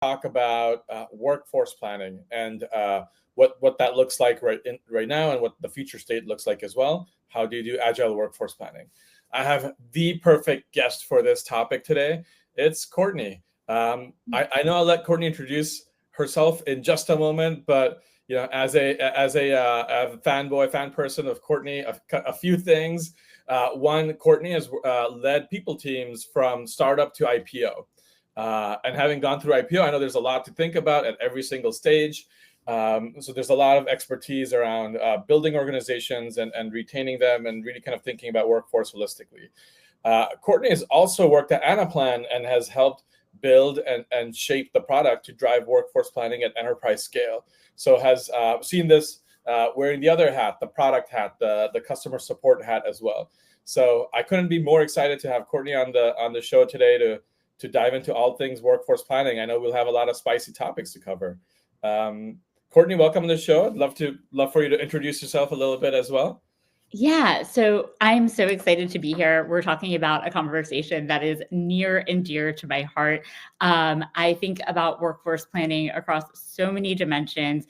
talk about workforce planning and what that looks like right now and what the future state looks like as well. How do you do agile workforce planning? I have the perfect guest for this topic today. It's Courtney. I know I'll let Courtney introduce herself in just a moment, but as a fan person of Courtney, a few things. One, Courtney has led people teams from startup to IPO. And having gone through IPO, I know there's a lot to think about at every single stage. So there's a lot of expertise around building organizations and retaining them and really kind of thinking about workforce holistically. Courtney has also worked at Anaplan and has helped build and shape the product to drive workforce planning at enterprise scale. So has seen this wearing the other hat, the product hat, the customer support hat as well. So I couldn't be more excited to have Courtney on the show today to dive into all things workforce planning. I know we'll have a lot of spicy topics to cover. Courtney, welcome to the show. I'd love for you to introduce yourself a little bit as well. Yeah, so I'm so excited to be here. We're talking about a conversation that is near and dear to my heart. I think about workforce planning across so many dimensions.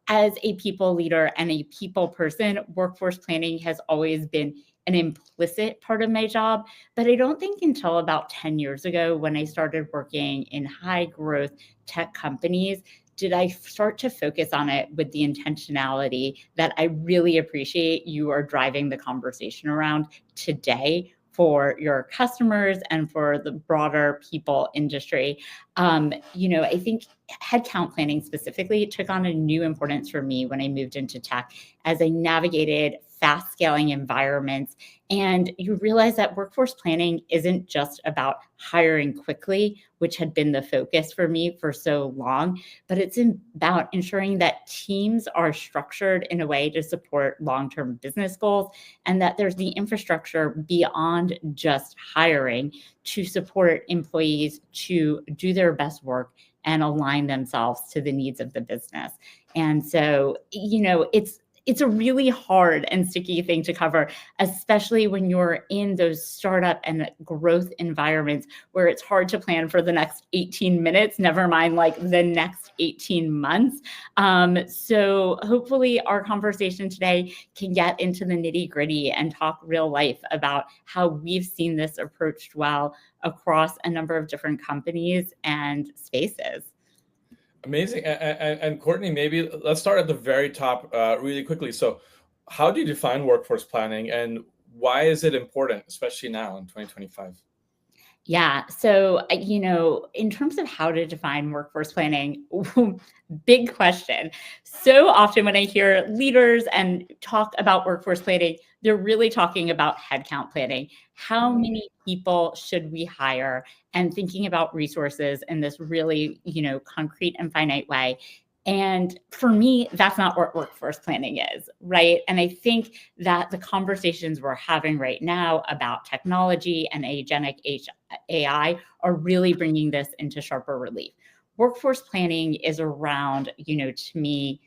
As a people leader and a people person, workforce planning has always been an implicit part of my job. But I don't think until about 10 years ago, when I started working in high growth tech companies, did I start to focus on it with the intentionality that I really appreciate you are driving the conversation around today for your customers and for the broader people industry. I think headcount planning specifically took on a new importance for me when I moved into tech as I navigated fast scaling environments. And you realize that workforce planning isn't just about hiring quickly, which had been the focus for me for so long, but it's about ensuring that teams are structured in a way to support long-term business goals and that there's the infrastructure beyond just hiring to support employees to do their best work and align themselves to the needs of the business. And so, it's a really hard and sticky thing to cover, especially when you're in those startup and growth environments where it's hard to plan for the next 18 minutes, never mind like the next 18 months. So hopefully our conversation today can get into the nitty gritty and talk real life about how we've seen this approached well across a number of different companies and spaces. Amazing. And Courtney, maybe let's start at the very top really quickly. So how do you define workforce planning and why is it important, especially now in 2025? Yeah. So, in terms of how to define workforce planning, big question. So often when I hear leaders and talk about workforce planning, they're really talking about headcount planning. How many people should we hire? And thinking about resources in this really, concrete and finite way. And for me, that's not what workforce planning is, right? And I think that the conversations we're having right now about technology and agentic AI are really bringing this into sharper relief. Workforce planning is around, to me,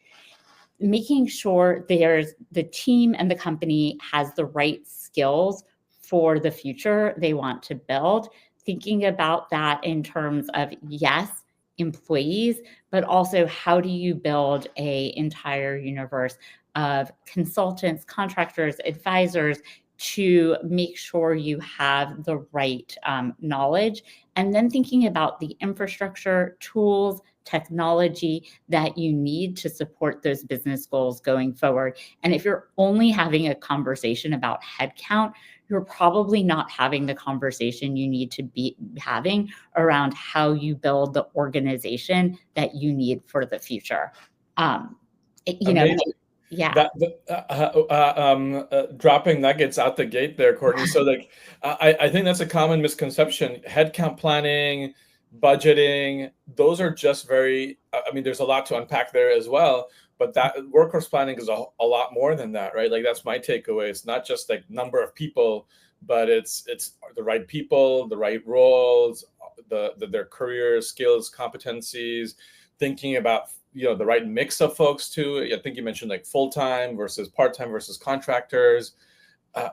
making sure there's the team and the company has the right skills for the future they want to build. Thinking about that in terms of, yes, employees, but also how do you build an entire universe of consultants, contractors, advisors to make sure you have the right knowledge, and then thinking about the infrastructure, tools, technology that you need to support those business goals going forward. And if you're only having a conversation about headcount, you're probably not having the conversation you need to be having around how you build the organization that you need for the future. Yeah. Dropping nuggets out the gate there, Courtney. So I think that's a common misconception. Headcount planning, budgeting, those are just there's a lot to unpack there as well. But that workforce planning is a lot more than that, right? Like that's my takeaway. It's not just like number of people, but it's the right people, the right roles, their career skills, competencies, thinking about the right mix of folks too. I think you mentioned like full-time versus part-time versus contractors.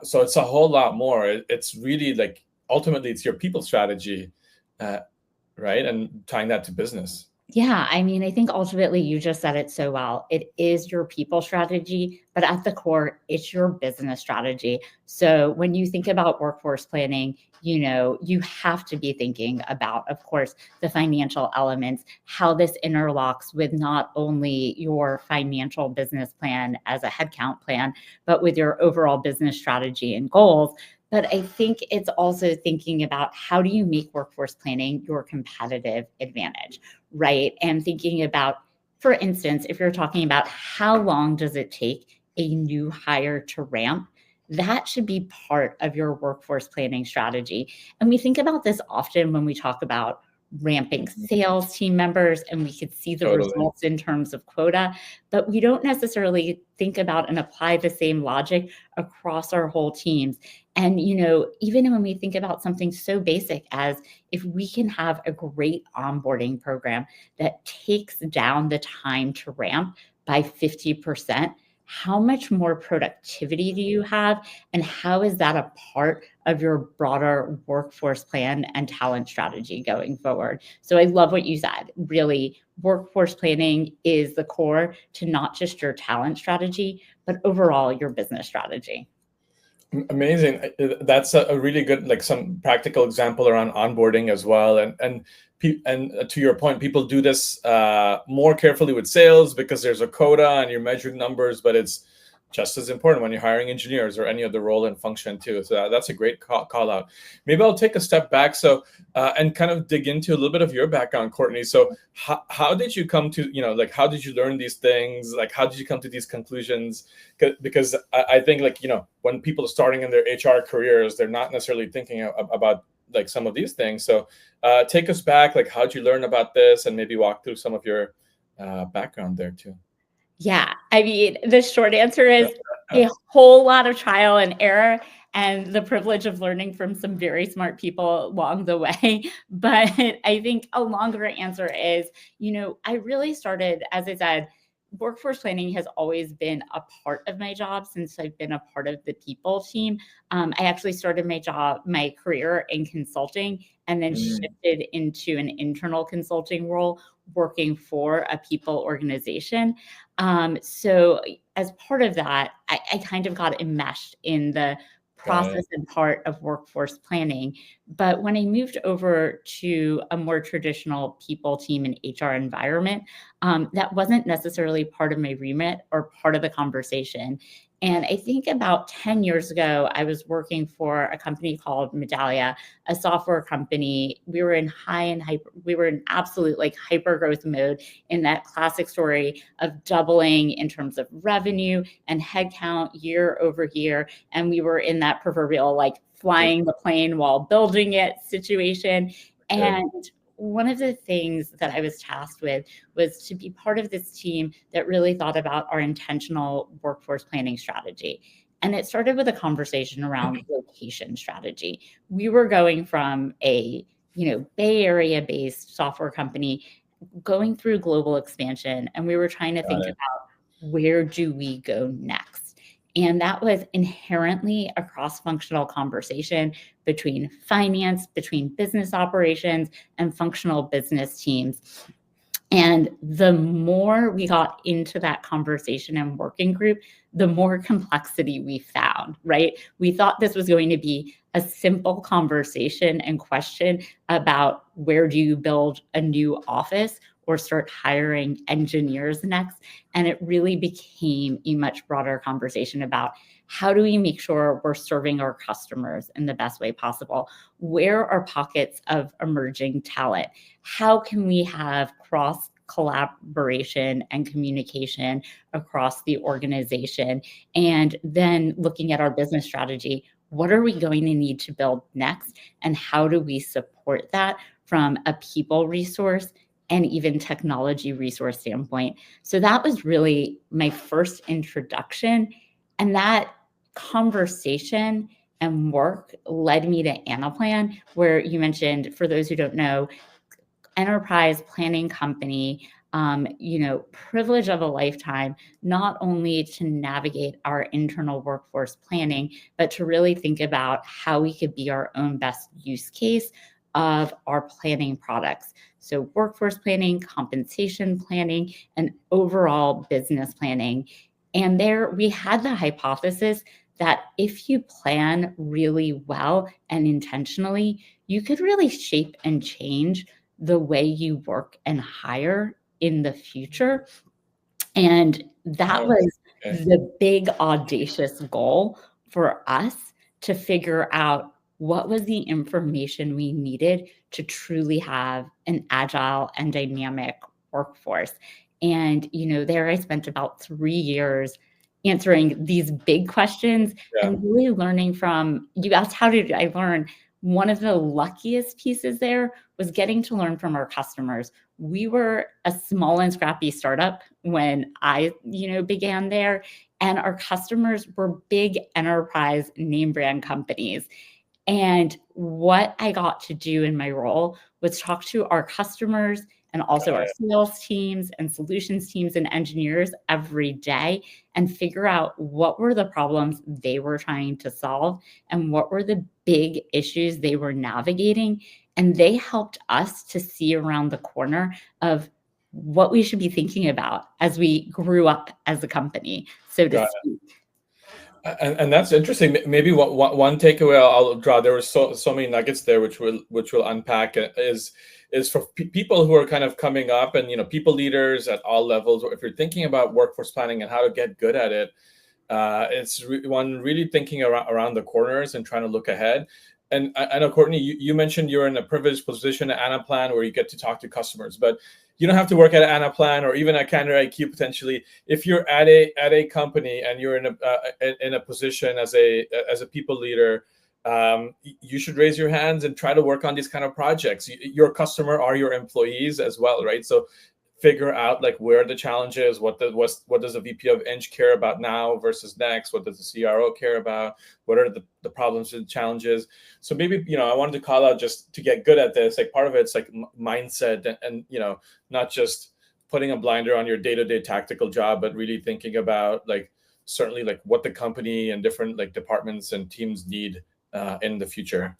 So it's a whole lot more. It's really like ultimately it's your people strategy. right? And tying that to business. Yeah, I mean, I think ultimately you just said it so well. It is your people strategy, but at the core, it's your business strategy. So when you think about workforce planning, you have to be thinking about, of course, the financial elements, how this interlocks with not only your financial business plan as a headcount plan, but with your overall business strategy and goals. But I think it's also thinking about how do you make workforce planning your competitive advantage, right? And thinking about, for instance, if you're talking about how long does it take a new hire to ramp, that should be part of your workforce planning strategy. And we think about this often when we talk about ramping sales team members, and we could see the Totally. results in terms of quota, but we don't necessarily think about and apply the same logic across our whole teams. And, even when we think about something so basic as if we can have a great onboarding program that takes down the time to ramp by 50%, how much more productivity do you have? And how is that a part of your broader workforce plan and talent strategy going forward? So I love what you said. Really, workforce planning is the core to not just your talent strategy, but overall your business strategy. Amazing. That's a really good, like some practical example around onboarding as well. And to your point, people do this more carefully with sales because there's a quota and you're measuring numbers, but it's just as important when you're hiring engineers or any other role and function too. So that's a great call out. Maybe I'll take a step back and kind of dig into a little bit of your background, Courtney. So how did you come to, like, how did you learn these things? Like, how did you come to these conclusions? Because I think, like, when people are starting in their HR careers, they're not necessarily thinking about like some of these things. So take us back, like, how'd you learn about this, and maybe walk through some of your background there too. Yeah, I mean, the short answer is a whole lot of trial and error and the privilege of learning from some very smart people along the way. But I think a longer answer is, I really started, as I said, workforce planning has always been a part of my job since I've been a part of the people team. I actually started my career in consulting, and then shifted into an internal consulting role working for a people organization. So as part of that, I kind of got enmeshed in the process and part of workforce planning. But when I moved over to a more traditional people team and HR environment, that wasn't necessarily part of my remit or part of the conversation. And I think about 10 years ago, I was working for a company called Medallia, a software company. We were in absolute like hyper growth mode, in that classic story of doubling in terms of revenue and headcount year over year. And we were in that proverbial like flying the plane while building it situation. And one of the things that I was tasked with was to be part of this team that really thought about our intentional workforce planning strategy. And it started with a conversation around location strategy. We were going from a, Bay Area based software company going through global expansion, and we were trying to think about where do we go next? And that was inherently a cross-functional conversation between finance, between business operations, and functional business teams. And the more we got into that conversation and working group, the more complexity we found, right? We thought this was going to be a simple conversation and question about where do you build a new office or start hiring engineers next. And it really became a much broader conversation about how do we make sure we're serving our customers in the best way possible? Where are pockets of emerging talent? How can we have cross collaboration and communication across the organization? And then looking at our business strategy, what are we going to need to build next? And how do we support that from a people resource and even technology resource standpoint? So that was really my first introduction. And that conversation and work led me to Anaplan, where you mentioned, for those who don't know, enterprise planning company, privilege of a lifetime, not only to navigate our internal workforce planning, but to really think about how we could be our own best use case of our planning products. So workforce planning, compensation planning, and overall business planning. And there we had the hypothesis that if you plan really well and intentionally, you could really shape and change the way you work and hire in the future. And that Oh, was okay. the big audacious goal for us to figure out what was the information we needed to truly have an agile and dynamic workforce. And, there I spent about 3 years answering these big questions Yeah. and really learning from, you asked, how did I learn? One of the luckiest pieces there was getting to learn from our customers. We were a small and scrappy startup when I, began there, and our customers were big enterprise name brand companies. And what I got to do in my role was talk to our customers and also Got our it. sales teams and solutions teams and engineers every day and figure out what were the problems they were trying to solve and what were the big issues they were navigating. And they helped us to see around the corner of what we should be thinking about as we grew up as a company, so to Got speak. And that's interesting. Maybe one takeaway I'll draw. There were so many nuggets there, which we'll unpack. Is for people who are kind of coming up, and people leaders at all levels. If you're thinking about workforce planning and how to get good at it, it's one really thinking around the corners and trying to look ahead. And I know, Courtney, you mentioned you're in a privileged position at Anaplan where you get to talk to customers, but you don't have to work at Anaplan or even at CandorIQ potentially. If you're at a company and you're in a position as a people leader, you should raise your hands and try to work on these kind of projects. Your customer are your employees as well, right? So figure out like where the challenge is, what does the VP of Eng care about now versus next, what does the CRO care about, what are the problems and challenges. So maybe I wanted to call out, just to get good at this, like part of it's like mindset and not just putting a blinder on your day-to-day tactical job, but really thinking about like certainly like what the company and different like departments and teams need in the future.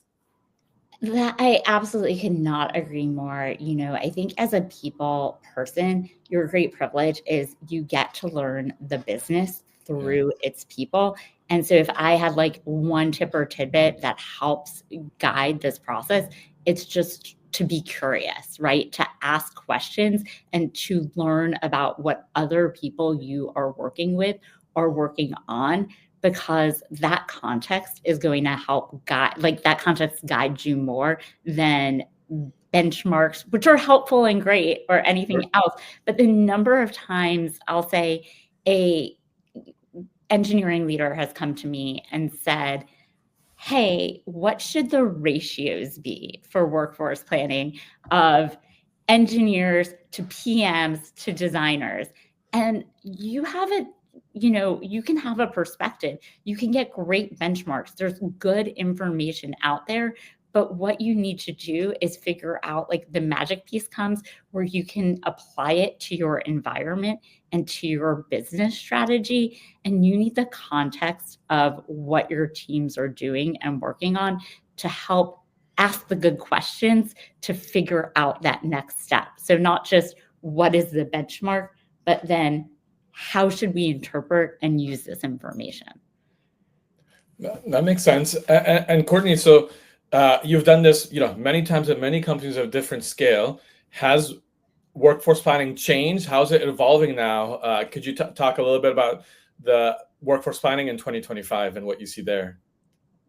That I absolutely could not agree more. I think as a people person, your great privilege is you get to learn the business Yeah. through its people. And so if I had like one tip or tidbit that helps guide this process, it's just to be curious, right? To ask questions and to learn about what other people you are working with are working on, because that context is going to help guide, like that context guides you more than benchmarks, which are helpful and great, or anything else. But the number of times I'll say a engineering leader has come to me and said, hey, what should the ratios be for workforce planning of engineers to PMs to designers? And you have it, you can have a perspective. You can get great benchmarks. There's good information out there. But what you need to do is figure out, like, the magic piece comes where you can apply it to your environment and to your business strategy. And you need the context of what your teams are doing and working on to help ask the good questions to figure out that next step. So not just what is the benchmark, but then how should we interpret and use this information? That makes sense. And Courtney, so you've done this, many times at many companies of different scale. Has workforce planning changed? How's it evolving now? Could you talk a little bit about the workforce planning in 2025 and what you see there?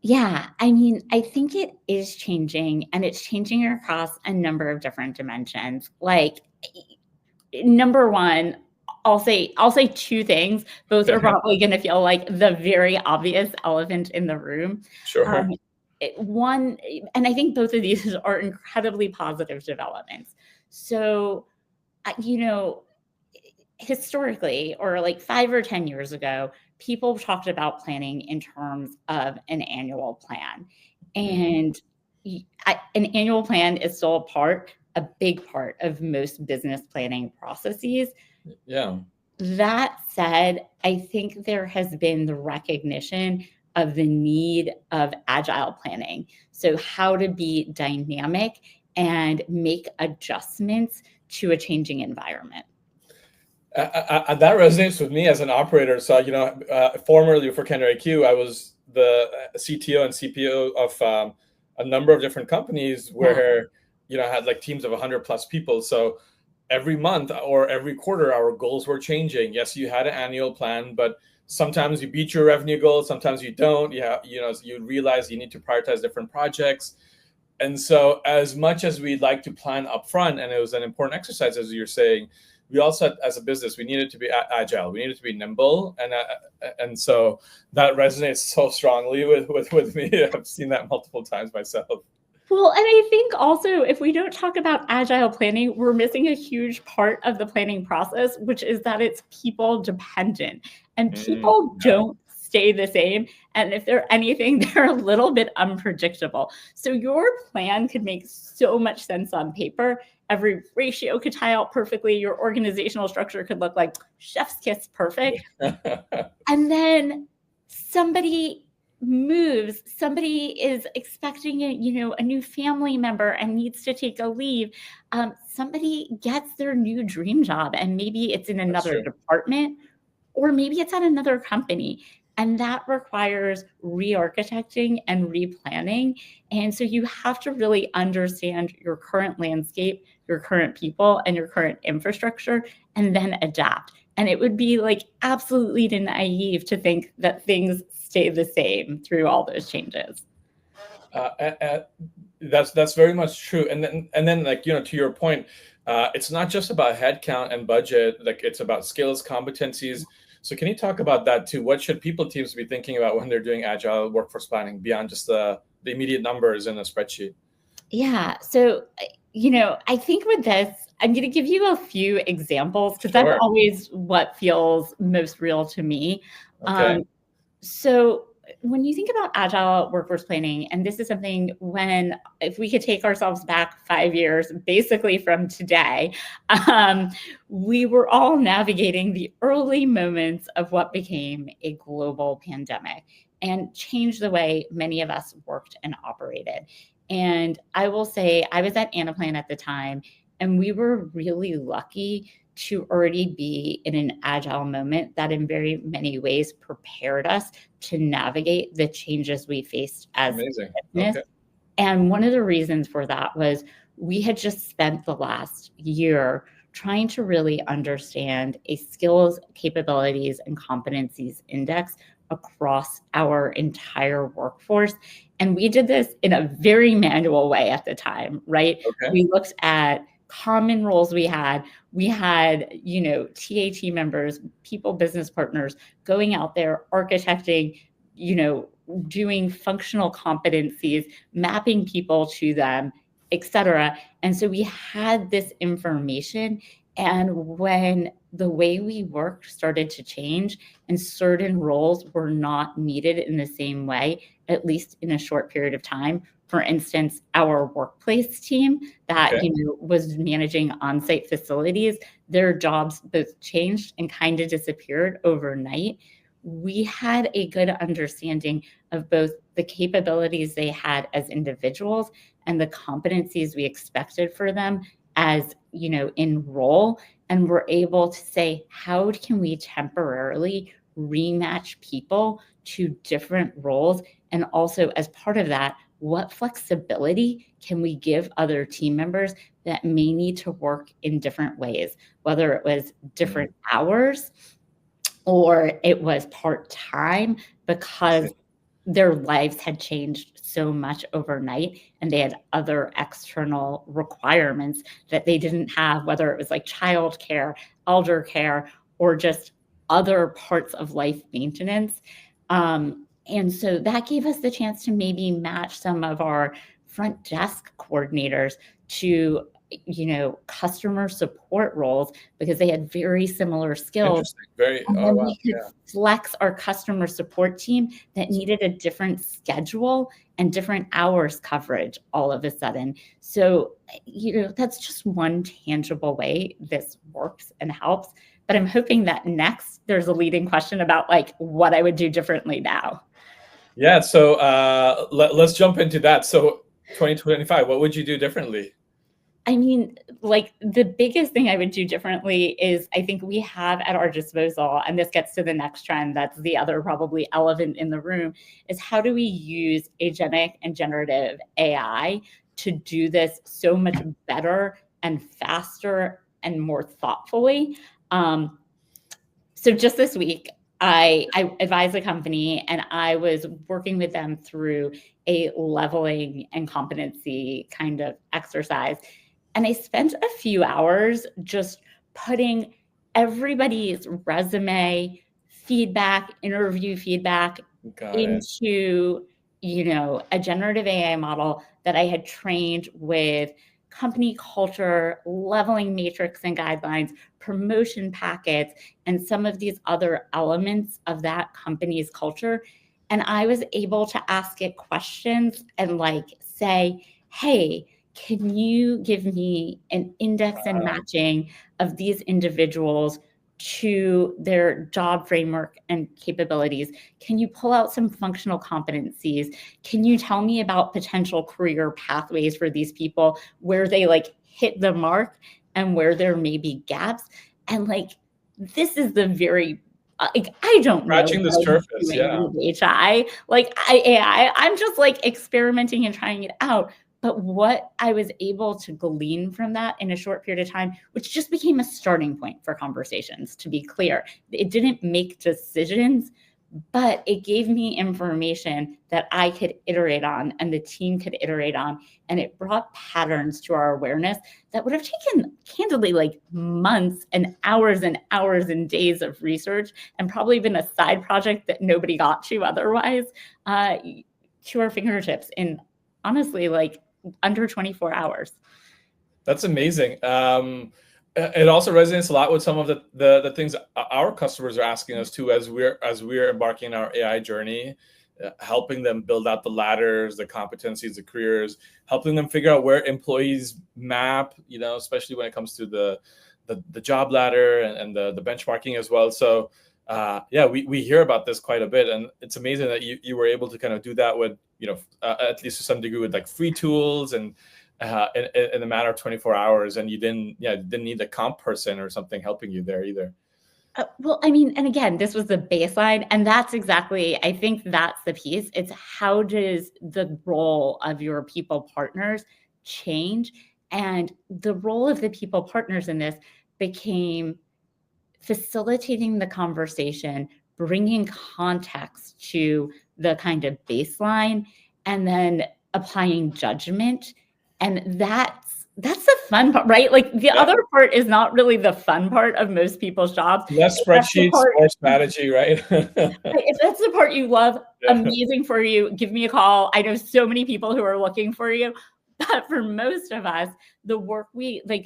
Yeah, I mean, I think it is changing, and it's changing across a number of different dimensions. Like, number one, I'll say two things. Both are Okay, probably going to feel like the very obvious elephant in the room. sure. Um, One, and I think both of these are incredibly positive developments. So, you know, historically, or like 5 or 10 years ago, people talked about planning in terms of an annual plan. Mm, And an annual plan is still a big part of most business planning processes. yeah. That said, I think there has been the recognition of the need of agile planning. So how to be dynamic and make adjustments to a changing environment. That resonates with me as an operator. So, formerly for CandorIQ, I was the CTO and CPO of a number of different companies where, I had like teams of 100 plus people. So every month or every quarter, our goals were changing. Yes, you had an annual plan, but sometimes you beat your revenue goals, sometimes you don't. You realize you need to prioritize different projects. And so as much as we'd like to plan upfront, and it was an important exercise, as you're saying, we also, as a business, we needed to be agile. We needed to be nimble, and so that resonates so strongly with me. I've seen that multiple times myself. Well, and I think also if we don't talk about agile planning, we're missing a huge part of the planning process, which is that it's people dependent, and people don't stay the same. And if they're anything, they're a little bit unpredictable. So your plan could make so much sense on paper. Every ratio could tie out perfectly. Your organizational structure could look like chef's kiss perfect. And then somebody moves, somebody is expecting a new family member and needs to take a leave. Somebody gets their new dream job, and maybe it's in another department, or maybe it's at another company. And that requires re-architecting and replanning. And so you have to really understand your current landscape, your current people, and your current infrastructure, and then adapt. And it would be like absolutely naive to think that things stay the same through all those changes. That's very much true. And then like, to your point, it's not just about headcount and budget, like it's about skills, competencies. So can you talk about that too? What should people teams be thinking about when they're doing agile workforce planning beyond just the immediate numbers in a spreadsheet? Yeah. So, I think with this, I'm going to give you a few examples because that's always what feels most real to me. Okay. So when you think about agile workforce planning, and this is something if we could take ourselves back 5 years, basically from today, we were all navigating the early moments of what became a global pandemic and changed the way many of us worked and operated. And I will say I was at Anaplan at the time, and we were really lucky to already be in an agile moment that in very many ways prepared us to navigate the changes we faced as a business. Okay. And one of the reasons for that was we had just spent the last year trying to really understand a skills, capabilities, and competencies index across our entire workforce. And we did this in a very manual way at the time, right? Okay. We looked at common roles we had, TAT members, people business partners going out there, architecting, doing functional competencies, mapping people to them, et cetera. And so we had this information. And when the way we worked started to change and certain roles were not needed in the same way, at least in a short period of time, for instance, our workplace team that was managing on-site facilities, their jobs both changed and kind of disappeared overnight. We had a good understanding of both the capabilities they had as individuals and the competencies we expected for them as, in role. And we're able to say, how can we temporarily rematch people to different roles? And also as part of that, what flexibility can we give other team members that may need to work in different ways, whether it was different hours or it was part-time, because their lives had changed so much overnight and they had other external requirements that they didn't have, whether it was like childcare, elder care, or just other parts of life maintenance. And so that gave us the chance to maybe match some of our front desk coordinators to, customer support roles because they had very similar skills. And then we could flex our customer support team that needed a different schedule and different hours coverage all of a sudden. So, that's just one tangible way this works and helps. But I'm hoping that next there's a leading question about like what I would do differently now. Yeah. So let's jump into that. So 2025, what would you do differently? I mean, like the biggest thing I would do differently is I think we have at our disposal, and this gets to the next trend, that's the other probably elephant in the room, is how do we use agentic and generative AI to do this so much better and faster and more thoughtfully? Um, so just this week, I advised a company and I was working with them through a leveling and competency kind of exercise. And I spent a few hours just putting everybody's resume feedback, interview feedback Got it. into, a generative AI model that I had trained with company culture, leveling matrix and guidelines, promotion packets, and some of these other elements of that company's culture. And I was able to ask it questions and like say, hey, can you give me an index and matching of these individuals to their job framework and capabilities? Can you pull out some functional competencies? Can you tell me about potential career pathways for these people where they like hit the mark and where there may be gaps? And like, this is the very like, I don't know Scratching the what I'm surface. doing Yeah. with HI. Like I'm just like experimenting and trying it out. But what I was able to glean from that in a short period of time, which just became a starting point for conversations, to be clear, it didn't make decisions, but it gave me information that I could iterate on and the team could iterate on. And it brought patterns to our awareness that would have taken, candidly, like months and hours and days of research, and probably been a side project that nobody got to otherwise, to our fingertips in, honestly, like under 24 hours. That's amazing. It also resonates a lot with some of the things our customers are asking us too, as we're embarking on our AI journey, helping them build out the ladders, the competencies, the careers, helping them figure out where employees map. Especially when it comes to the job ladder and the benchmarking as well. So yeah, we hear about this quite a bit, and it's amazing that you were able to kind of do that with at least to some degree with like free tools and in a matter of 24 hours, and you didn't need a comp person or something helping you there either. Well, I mean, and again, this was the baseline, and that's exactly, I think that's the piece. It's how does the role of your people partners change? And the role of the people partners in this became facilitating the conversation, bringing context to the kind of baseline, and then applying judgment. And that's the fun part, right? Like the other part is not really the fun part of most people's jobs. Less If that's the spreadsheets, part, more strategy, right? if that's the part you love, Yeah. amazing for you. Give me a call. I know so many people who are looking for you. But for most of us, the work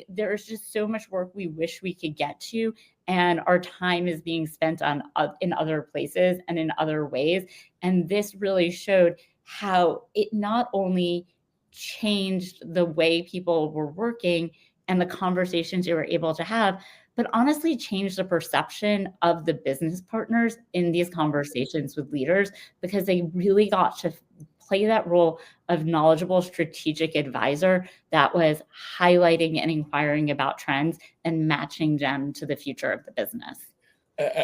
there's just so much work we wish we could get to, and our time is being spent on in other places and in other ways. And this really showed how it not only changed the way people were working and the conversations you were able to have, but honestly changed the perception of the business partners in these conversations with leaders, because they really got to play that role of knowledgeable strategic advisor that was highlighting and inquiring about trends and matching them to the future of the business.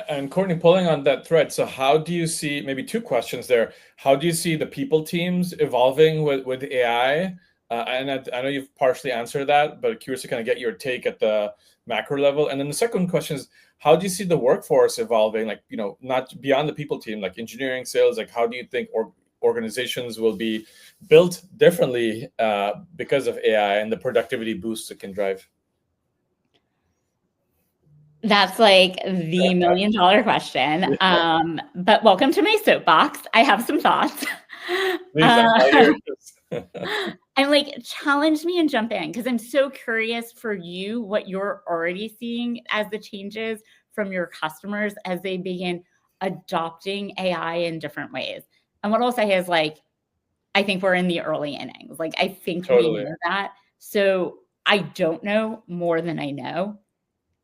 And Courtney, pulling on that thread, so how do you see, maybe two questions there, how do you see the people teams evolving with AI? And I know you've partially answered that, but curious to kind of get your take at the macro level. And then the second question is, how do you see the workforce evolving, like, not beyond the people team, like engineering, sales, like how do you think organizations will be built differently because of AI and the productivity boosts it can drive? That's like the $1 million question. But welcome to my soapbox. I have some thoughts. Please, I'm all ears. And like challenge me and jump in, because I'm so curious for you what you're already seeing as the changes from your customers as they begin adopting AI in different ways. And what I'll say is like, I think we're in the early innings. Like I think we Totally. know that. So I don't know more than I know.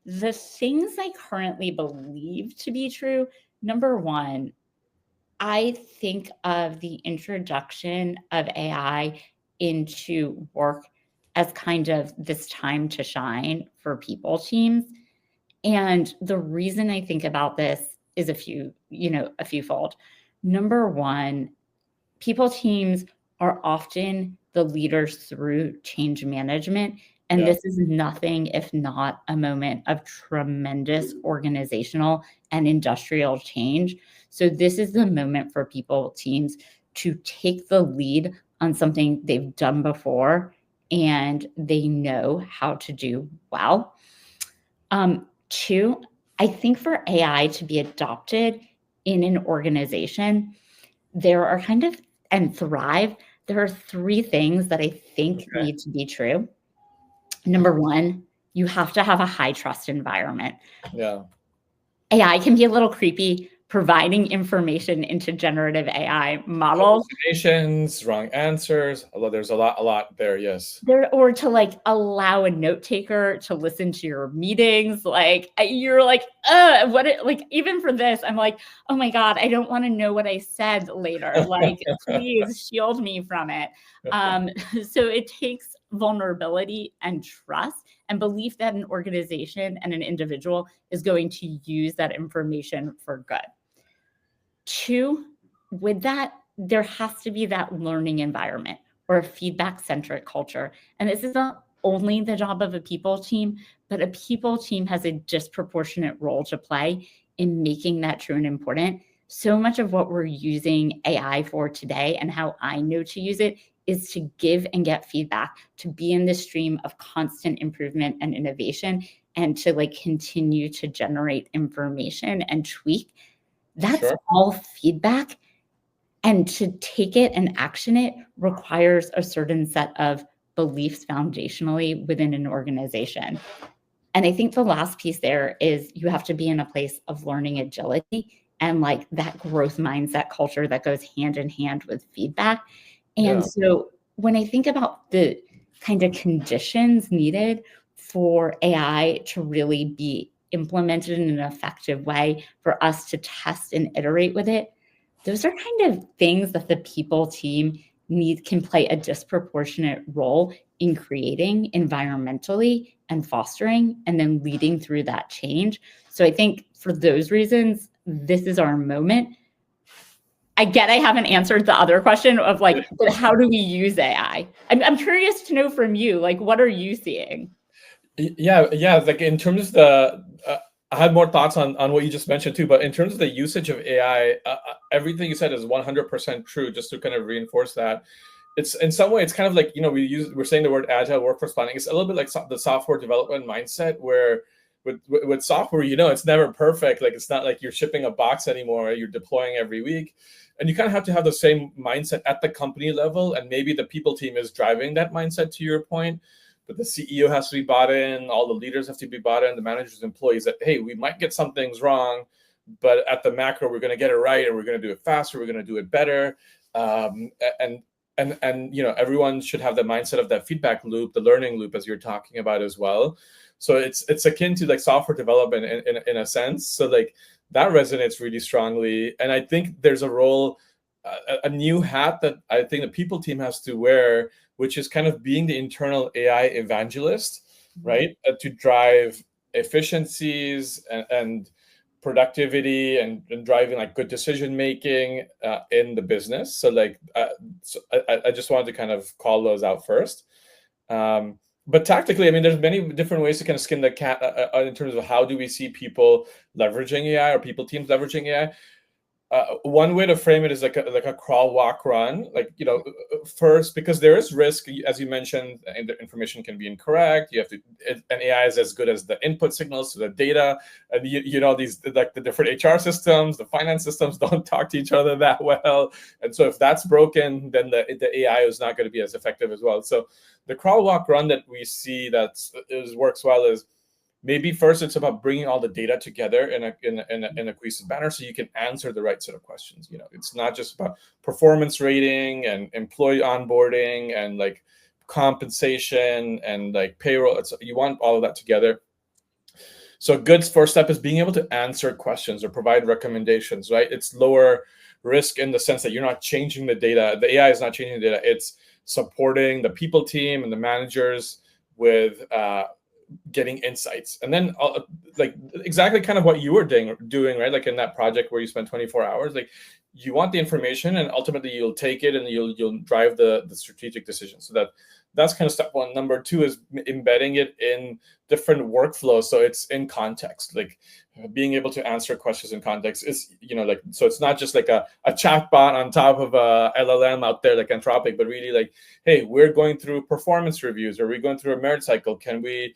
The things I currently believe to be true, number one, I think of the introduction of AI into work as kind of this time to shine for people teams. And the reason I think about this is a fewfold. Number one, people teams are often the leaders through change management. And this is nothing if not a moment of tremendous organizational and industrial change. So this is the moment for people teams to take the lead on something they've done before and they know how to do well. Two, I think for AI to be adopted in an organization, there are and thrive, there are three things that I think need to be true. Number one, you have to have a high trust environment. Yeah. AI can be a little creepy, providing information into generative AI models. Hallucinations, wrong answers. Although there's a lot there, yes. Or to like allow a note taker to listen to your meetings. Like you're like, even for this, I'm like, oh my God, I don't want to know what I said later. Like, please shield me from it. So it takes vulnerability and trust and belief that an organization and an individual is going to use that information for good. Two, with that, there has to be that learning environment or a feedback-centric culture. And this is not only the job of a people team, but a people team has a disproportionate role to play in making that true and important. So much of what we're using AI for today and how I know to use it is to give and get feedback, to be in the stream of constant improvement and innovation, and to like continue to generate information and tweak. That's all feedback. And to take it and action it requires a certain set of beliefs foundationally within an organization. And I think the last piece there is you have to be in a place of learning agility and like that growth mindset culture that goes hand in hand with feedback. And so when I think about the kind of conditions needed for AI to really be implemented in an effective way for us to test and iterate with it, those are kind of things that the people team can play a disproportionate role in creating environmentally and fostering and then leading through that change. So I think for those reasons, this is our moment. I haven't answered the other question of like, how do we use AI? I'm curious to know from you, like, what are you seeing? Yeah. Like in terms of the, I had more thoughts on what you just mentioned too, but in terms of the usage of AI, everything you said is 100% true. Just to kind of reinforce that, it's in some way, it's kind of like, we're saying the word agile workforce planning. It's a little bit like the software development mindset where with software, it's never perfect. Like it's not like you're shipping a box anymore, you're deploying every week. And you kind of have to have the same mindset at the company level. And maybe the people team is driving that mindset, to your point. But the CEO has to be bought in, all the leaders have to be bought in, the managers, employees, that, hey, we might get some things wrong, but at the macro, we're going to get it right, and we're going to do it faster, we're going to do it better. And everyone should have the mindset of that feedback loop, the learning loop, as you're talking about as well. So it's akin to like software development in a sense. So like that resonates really strongly. And I think there's a role, a new hat that I think the people team has to wear, which is kind of being the internal AI evangelist, right? To drive efficiencies and productivity and driving like good decision making in the business. So like, I just wanted to kind of call those out first. But tactically, I mean, there's many different ways to kind of skin the cat in terms of how do we see people leveraging AI or people teams leveraging AI. One way to frame it is like a crawl, walk, run. Like, first, because there is risk, as you mentioned, and the information can be incorrect. You have to, and AI is as good as the input signals to the data. And these like the different HR systems, the finance systems don't talk to each other that well. And so if that's broken, then the AI is not going to be as effective as well. So the crawl, walk, run that we see works well is, maybe first it's about bringing all the data together in a cohesive manner so you can answer the right set of questions. It's not just about performance rating and employee onboarding and like compensation and like payroll. You want all of that together. So a good first step is being able to answer questions or provide recommendations, right? It's lower risk in the sense that you're not changing the data. The AI is not changing the data. It's supporting the people team and the managers with getting insights. And then like exactly kind of what you were doing, right? Like in that project where you spent 24 hours, like you want the information and ultimately you'll take it and you'll drive the strategic decision. So that's kind of step one. Number two is embedding it in different workflows. So it's in context, like being able to answer questions in context is, like, so it's not just like a chat bot on top of a LLM out there like Anthropic, but really like, hey, we're going through performance reviews, or we're going through a merit cycle. Can we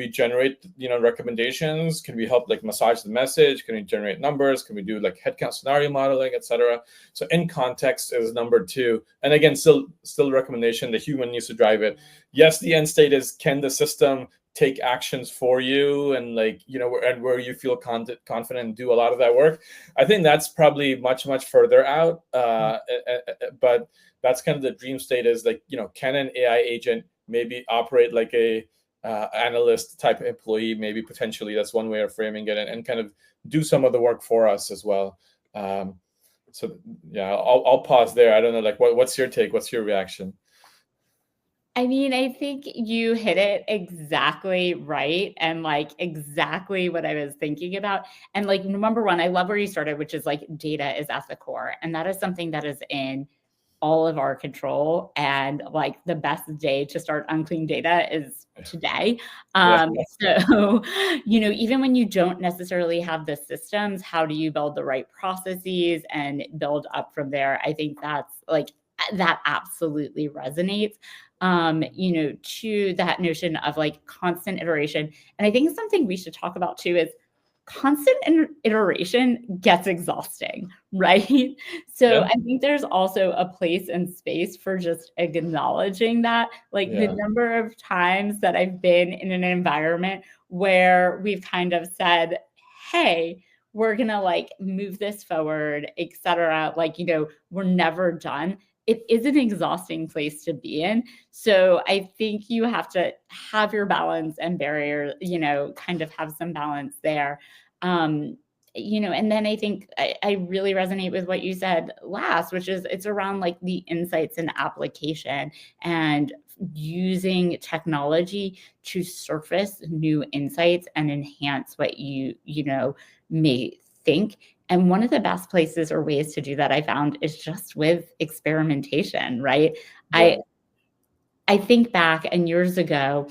generate, recommendations? Can we help like massage the message? Can we generate numbers? Can we do like headcount scenario modeling, etc.? So in context is number two. And again, still recommendation, the human needs to drive it. Yes, the end state is, can the system take actions for you and like, and where you feel confident and do a lot of that work? I think that's probably much further out. But that's kind of the dream state is like, can an AI agent maybe operate like a analyst type employee? Maybe potentially that's one way of framing it, and kind of do some of the work for us as well. So yeah, I'll pause there. I don't know, like what's your take? What's your reaction? I mean, I think you hit it exactly right, and like exactly what I was thinking about. And like, number one, I love where you started, which is like data is at the core. And that is something that is in all of our control. And like the best day to start unclean data is today. So, even when you don't necessarily have the systems, how do you build the right processes and build up from there? I think that's like, that absolutely resonates, to that notion of like constant iteration. And I think something we should talk about too is constant iteration gets exhausting, right? So I think there's also a place and space for just acknowledging that, like the number of times that I've been in an environment where we've kind of said, hey, we're going to like move this forward, et cetera. Like, we're never done. It is an exhausting place to be in. So I think you have to have your balance and barrier, kind of have some balance there. And then I think I really resonate with what you said last, which is it's around like the insights and application and using technology to surface new insights and enhance what you may think. And one of the best places or ways to do that I found is just with experimentation, right? Yeah. I think back, and years ago,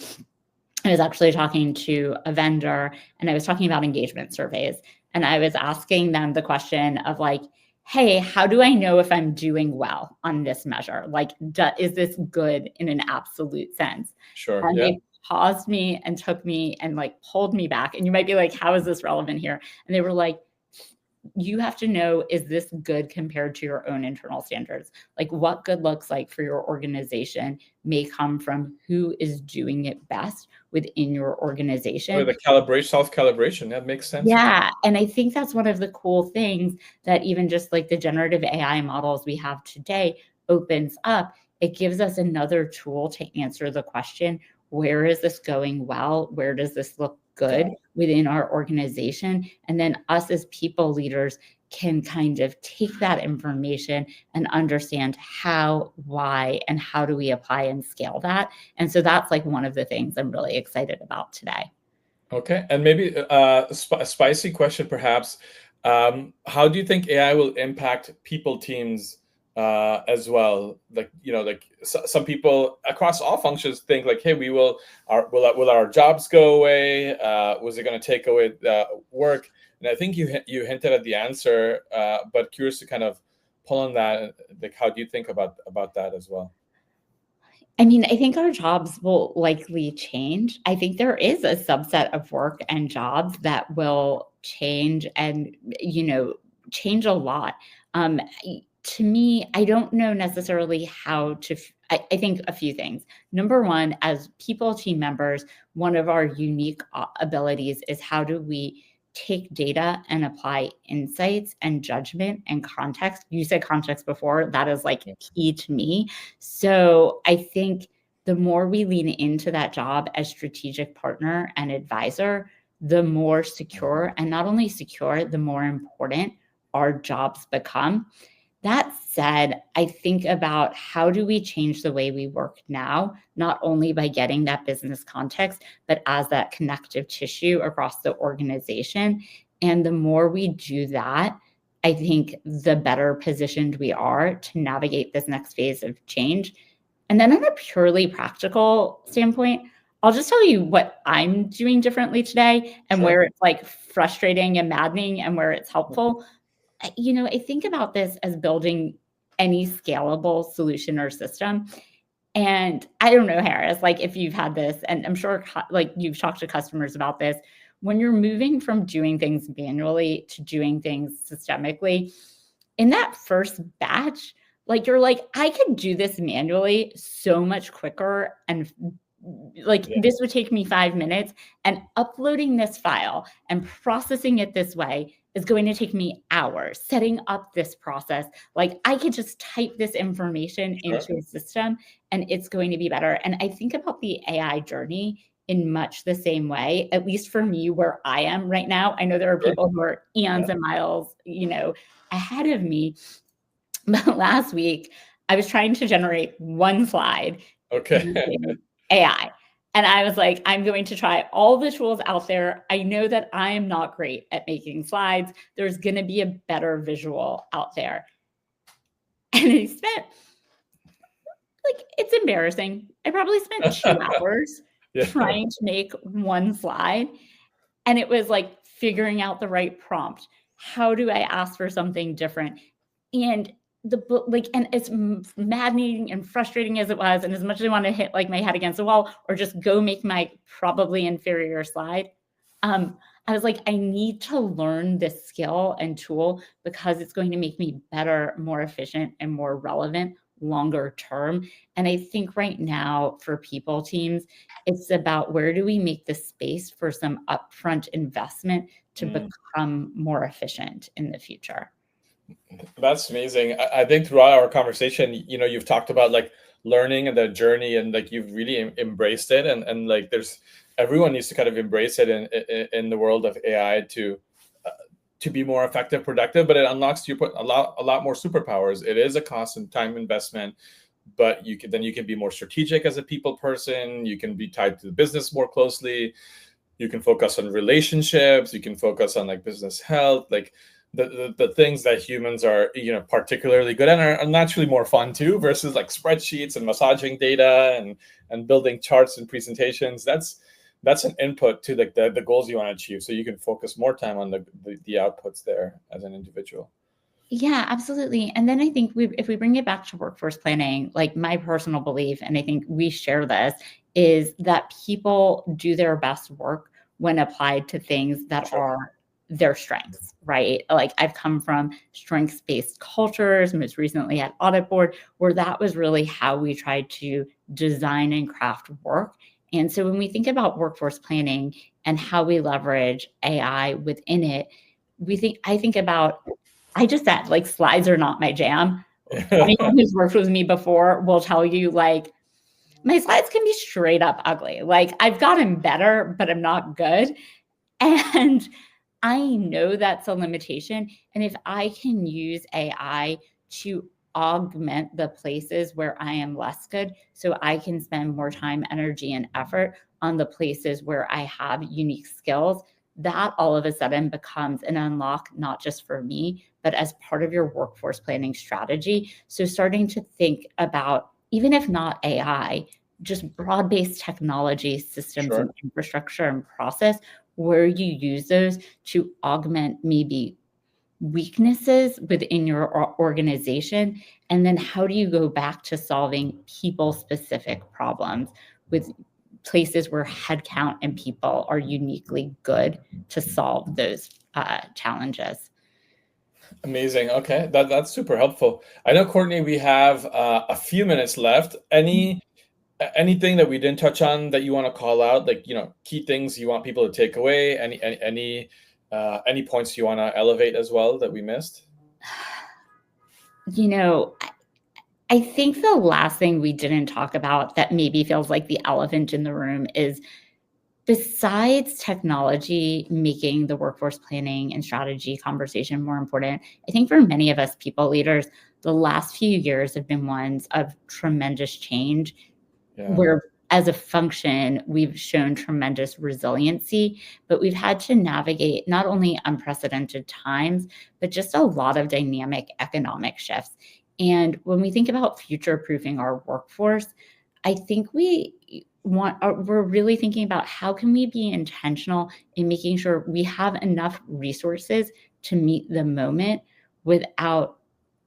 I was actually talking to a vendor and I was talking about engagement surveys. And I was asking them the question of like, hey, how do I know if I'm doing well on this measure? Like, is this good in an absolute sense? Sure. And they paused me and took me and like pulled me back. And you might be like, how is this relevant here? And they were like, you have to know, is this good compared to your own internal standards? Like what good looks like for your organization may come from who is doing it best within your organization. Or the self-calibration, that makes sense. Yeah. And I think that's one of the cool things that even just like the generative AI models we have today opens up. It gives us another tool to answer the question, where is this going well? Where does this look good within our organization? And then us as people leaders can kind of take that information and understand how, why, and how do we apply and scale that. And so that's like one of the things I'm really excited about today. Okay. And maybe a spicy question, perhaps. How do you think AI will impact people teams as well? Like, some people across all functions think like, hey, will our jobs go away? Was it going to take away work? And I think you hinted at the answer, but curious to kind of pull on that. Like, how do you think about that as well? I mean, I think our jobs will likely change. I think there is a subset of work and jobs that will change and, change a lot. To me, I don't know necessarily how to, I think a few things. Number one, as people team members, one of our unique abilities is how do we take data and apply insights and judgment and context. You said context before, that is like key to me. So I think the more we lean into that job as strategic partner and advisor, the more secure, and not only secure, the more important our jobs become. That said, I think about how do we change the way we work now, not only by getting that business context, but as that connective tissue across the organization. And the more we do that, I think the better positioned we are to navigate this next phase of change. And then on a purely practical standpoint, I'll just tell you what I'm doing differently today and where it's like frustrating and maddening and where it's helpful. I think about this as building any scalable solution or system. And I don't know, Haris, like if you've had this, and I'm sure like you've talked to customers about this, when you're moving from doing things manually to doing things systemically, in that first batch, like you're like, I could do this manually so much quicker, and like this would take me 5 minutes, and uploading this file and processing it this way is going to take me hours. Setting up this process, like I could just type this information into a system and it's going to be better. And I think about the AI journey in much the same way, at least for me, where I am right now. I know there are people who are eons and miles, ahead of me. But last week, I was trying to generate one slide using AI. And I was like, I'm going to try all the tools out there. I know that I am not great at making slides. There's going to be a better visual out there. And I spent, it's embarrassing. I probably spent 2 hours trying to make one slide. And it was like figuring out the right prompt. How do I ask for something different? And and as maddening and frustrating as it was, and as much as I want to hit like my head against the wall or just go make my probably inferior slide, I was like, I need to learn this skill and tool because it's going to make me better, more efficient, and more relevant longer term. And I think right now for people teams, it's about where do we make the space for some upfront investment to become more efficient in the future. That's amazing. I think throughout our conversation, you've talked about like learning and the journey, and like you've really embraced it, and like everyone needs to kind of embrace it in the world of AI to be more effective, productive. But it unlocks you a lot more superpowers. It is a cost and time investment, but you can be more strategic as a people person. You can be tied to the business more closely. You can focus on relationships. You can focus on like business health, like the things that humans are particularly good at are naturally more fun too, versus like spreadsheets and massaging data and building charts and presentations. That's an input to like the goals you want to achieve, so you can focus more time on the outputs there as an individual. Yeah, absolutely. And then I think if we bring it back to workforce planning, like my personal belief, and I think we share this, is that people do their best work when applied to things that are their strengths, right? Like I've come from strengths-based cultures, most recently at Audit Board, where that was really how we tried to design and craft work. And so when we think about workforce planning and how we leverage AI within it, I just said like slides are not my jam. Anyone who's worked with me before will tell you like my slides can be straight up ugly. Like I've gotten better, but I'm not good. And I know that's a limitation. And if I can use AI to augment the places where I am less good, so I can spend more time, energy, and effort on the places where I have unique skills, that all of a sudden becomes an unlock, not just for me, but as part of your workforce planning strategy. So starting to think about, even if not AI, just broad-based technology systems and infrastructure and process, where you use those to augment maybe weaknesses within your organization. And then how do you go back to solving people-specific problems with places where headcount and people are uniquely good to solve those challenges? Amazing. Okay, that's super helpful. I know, Courtney, we have a few minutes left. Anything that we didn't touch on that you want to call out, like key things you want people to take away? Any points you want to elevate as well that we missed? I think the last thing we didn't talk about that maybe feels like the elephant in the room is Besides technology making the workforce planning and strategy conversation more important, I think for many of us people leaders, the last few years have been ones of tremendous change where as a function, we've shown tremendous resiliency, but we've had to navigate not only unprecedented times, but just a lot of dynamic economic shifts. And when we think about future-proofing our workforce, I think we're really thinking about how can we be intentional in making sure we have enough resources to meet the moment without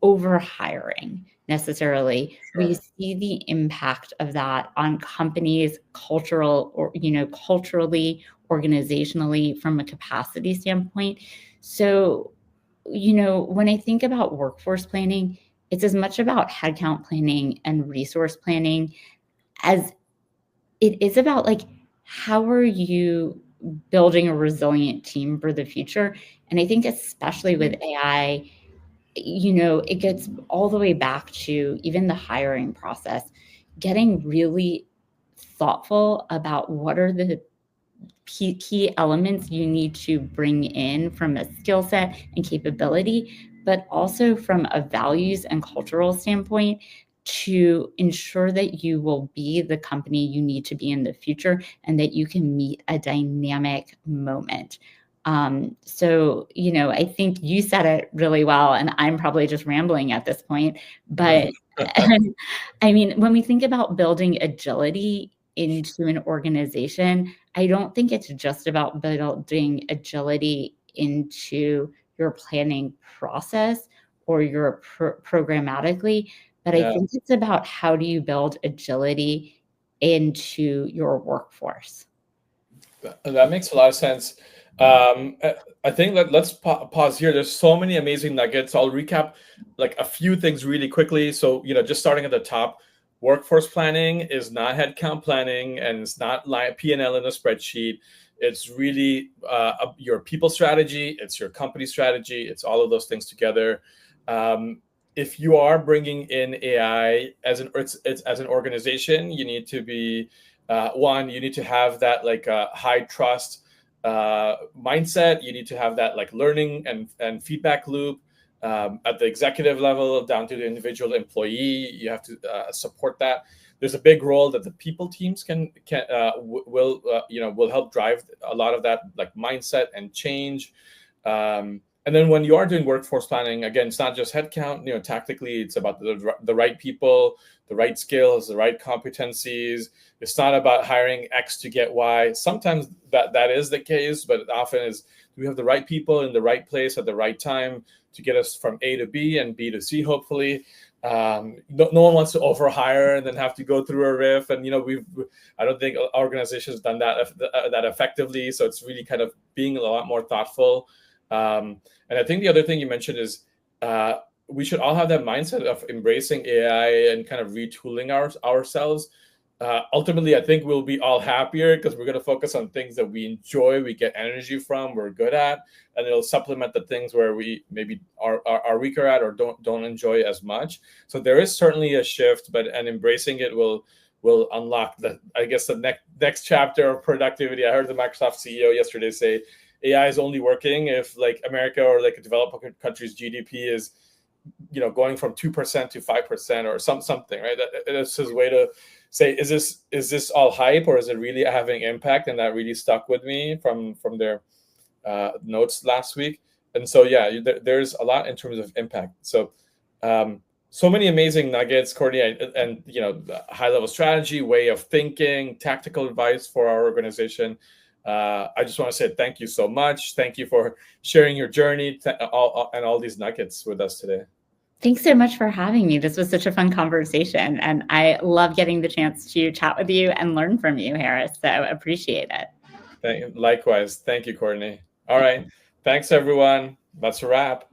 over hiring necessarily. Sure. We see the impact of that on companies, culturally, organizationally, from a capacity standpoint. So, when I think about workforce planning, it's as much about headcount planning and resource planning as it is about like, how are you building a resilient team for the future? And I think especially with AI, it gets all the way back to even the hiring process, getting really thoughtful about what are the key elements you need to bring in from a skill set and capability, but also from a values and cultural standpoint to ensure that you will be the company you need to be in the future and that you can meet a dynamic moment. So, I think you said it really well, and I'm probably just rambling at this point, but I mean, when we think about building agility into an organization, I don't think it's just about building agility into your planning process or your programmatically, but I think it's about how do you build agility into your workforce. That makes a lot of sense. I think let's pause here. There's so many amazing nuggets. I'll recap like a few things really quickly. So, just starting at the top, workforce planning is not headcount planning, and it's not like P&L in a spreadsheet. It's really your people strategy. It's your company strategy. It's all of those things together. If you are bringing in AI as an organization, you need to be you need to have that like high trust mindset. You need to have that like learning and feedback loop at the executive level down to the individual employee. You have to support that. There's a big role that the people teams will help drive a lot of that like mindset and change. And then when you are doing workforce planning, again, it's not just headcount. Tactically, it's about the right people, the right skills, the right competencies. It's not about hiring X to get Y. Sometimes that is the case, but often is, do we have the right people in the right place at the right time to get us from A to B and B to C, hopefully. No one wants to overhire and then have to go through a RIF. And, I don't think organizations done that effectively. So it's really kind of being a lot more thoughtful. And I think the other thing you mentioned is we should all have that mindset of embracing AI and kind of retooling ourselves. Ultimately, I think we'll be all happier because we're going to focus on things that we enjoy, we get energy from, we're good at, and it'll supplement the things where we maybe are weaker at or don't enjoy as much. So there is certainly a shift, and embracing it will unlock the next chapter of productivity. I heard the Microsoft CEO yesterday say AI is only working if like America or like a developed country's GDP is, going from 2% to 5% or something, right? That's his way to say, is this all hype or is it really having impact? And that really stuck with me from their notes last week. And so, there's a lot in terms of impact. So, so many amazing nuggets, Courtney, and high level strategy, way of thinking, tactical advice for our organization. I just want to say thank you so much. Thank you for sharing your journey and all these nuggets with us today. Thanks so much for having me. This was such a fun conversation, and I love getting the chance to chat with you and learn from you, Haris. So appreciate it. Likewise. Thank you, Courtney. All right. Thanks, everyone. That's a wrap.